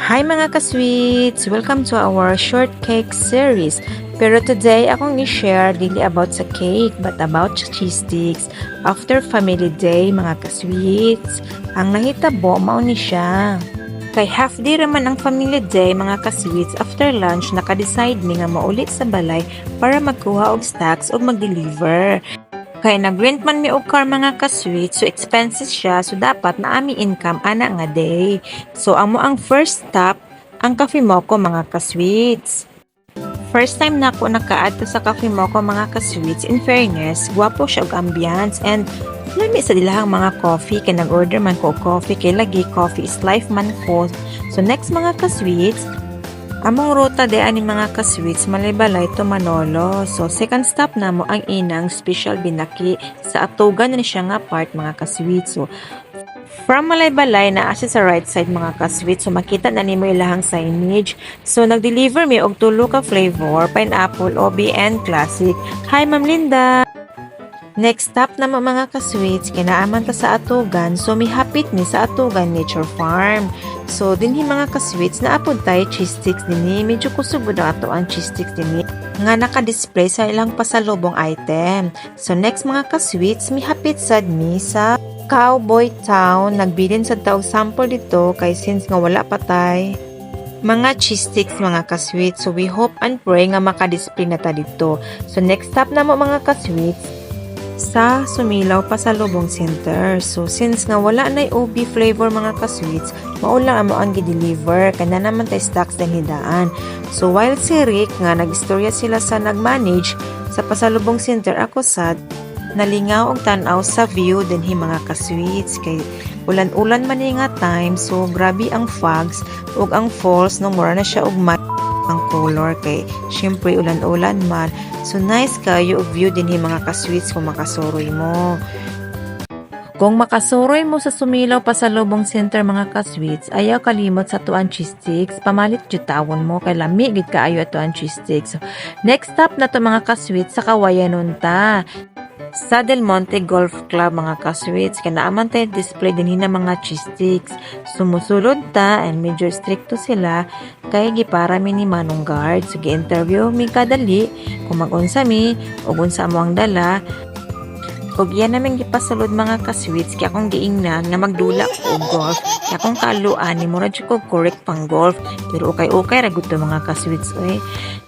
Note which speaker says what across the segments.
Speaker 1: Hi mga ka-sweets! Welcome to our short cake series. Pero today, akong i-share dili about sa cake but about sa cheese sticks. After family day, mga ka-sweets, ang nahitabo, mao ni siya. Kay half day raman ang family day, mga ka-sweets, after lunch, naka-decide mi nga maulit sa balay para magkuha og stocks o mag-deliver. Kay nag-rent man mi og car mga ka-sweets, so expenses siya, so dapat na ami income ana nga day. So amo ang first stop, ang Cafe Moco mga ka-sweets. First time na ako naka-add to sa Cafe Moco mga ka-sweets. In fairness, gwapo siya og ambience and lami sa dilahang mga coffee kay nag-order man ko og coffee kay lagi coffee is life man ko. So next mga ka-sweets, among ruta de ani mga ka-sweets Malaybalay to Manolo. So second stop na mo ang inang special binaki sa atugan na siya nga part mga ka-sweets. So from Malaybalay na asa sa right side mga ka-sweets, so makita na nimo ilahang signage. So nag-deliver mi og tulo ka flavor, pineapple, OB and classic. Hi Ma'am Linda. Next stop na mga ka-sweets, kinaaman ta sa atugan, so mihapit ni sa atugan Nature Farm. So dinhi mga ka-sweets, naapod tayo cheese sticks dinhi, medyo kusugod ang ato ang cheese sticks dinhi nga naka-display sa ilang pasalubong item. So next mga ka-sweets, mihapit sad mi sa Cowboy Town, nagbilin sa taog sample dito kay since nga wala pa tay mga cheese sticks mga ka-sweets, so we hope and pray nga maka-display na ta dito. So next stop na mo mga ka-sweets, sa Sumilaw Pasalubong Center. So since nga wala na OB flavor mga ka-sweets, maula amo ang gi-deliver kana naman tay stocks din hidaan. So while si Rick nga nagistorya sila sa nag-manage sa Pasalubong Center, ako sad nalingaw og tan-aw sa view dinhi mga ka-sweets kay ulan-ulan man ni nga time, so grabe ang fogs ug ang falls no mura na siya og ang color kay syempre ulan-ulan man. So nice kayo og view dinhi mga ka-sweets kung makasuroy mo. Kung makasuroy mo sa Sumilaw Pasalubong Center mga ka-sweets, ayaw kalimot sa tuan cheese sticks, pamalit jud tawon mo kay lami gid kaayo tuan cheese sticks. So, next stop na to mga ka-sweets sa Kawayanon ta. Sa Del Monte Golf Club mga ka-sweets, kanaaman tayo display din na mga cheese sticks. Sumusulod ta and medyo stricto sila kay gipara mi ni Manong Guard. So gi-interview mi kadali kung mag-unsa mi ug unsa mo ang dala. Ug yan namin gipasulod mga ka-sweets kaya akong giingnan nga magdula ko og golf. Kaya akong kaluan ni mura ko correct pang golf. Pero okay ra gud to mga ka-sweets oy.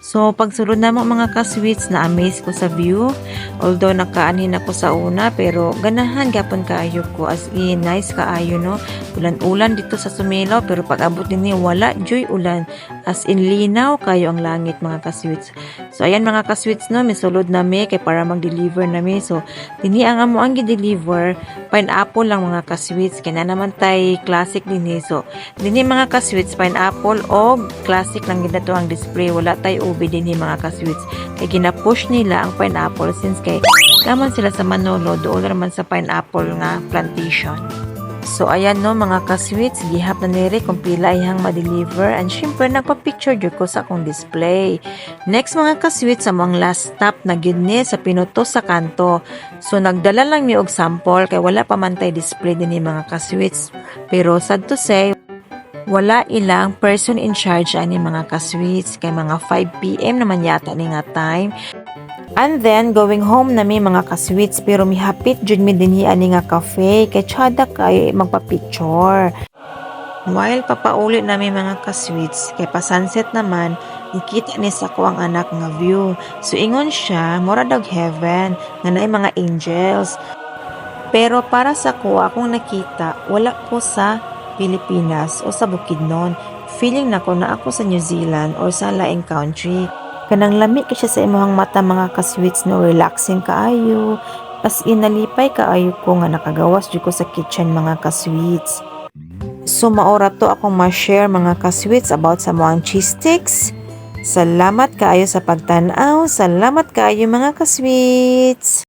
Speaker 1: So pagsulod na mo mga ka-sweets, na amaze ko sa view. Although nakaanin ako sa una pero ganahan gyapon kaayo ko, as in nice kaayo no. Ulan-ulan dito sa Sumilaw pero pag abot dinhi wala joy ulan. As in linaw kayo ang langit mga ka-sweets. So ayan mga ka-sweets no, misulod na mi kay para mag-deliver na mi. So dinhi ang amo ang gi-deliver, pineapple lang mga ka-sweets, kaya na naman tay classic dinhi. So dinhi mga ka-sweets, pineapple o classic lang gid to ang display, wala tay ubi dinhi mga ka-sweets. Kay gina-push nila ang pineapple since kay kaman sila sa Manolo, doon naman sa pineapple nga plantation. So ayan no mga ka-sweets, gihap na nire kung pila ihang ma-deliver and syempre nagpa-picture jud ko sa akong display. Next mga ka-sweets, sa mga last stop na gyud ni sa Pinuto sa kanto. So nagdala lang mi og sample kay wala pa man tay display dinhi mga ka-sweets. Pero sad to say, wala ilang person in charge ani mga ka-sweets kay mga 5 PM naman yata ni nga time. And then, going home na mi mga ka-sweets, pero mihapit jud mi dinhi ani nga cafe, kay tsada kayo magpa-picture. While papauli na mi mga ka-sweets, kay pa-sunset naman, nakita ni sa ko ang anak nga view. So ingon siya, mura dag heaven, nga naay mga angels. Pero para sa ko, akong nakita, wala ko sa Pilipinas o sa Bukidnon. Feeling na ko na ako sa New Zealand or sa laing country. Kanang lami ka siya sa imong mata mga ka-sweets no, relaxing kaayo. As in nalipay kaayo ko nga nakagawas jud ko sa kitchen mga ka-sweets. So maora to akong ma-share mga ka-sweets about sa mga cheese sticks. Salamat kaayo sa pagtan-aw. Salamat kaayo mga ka-sweets.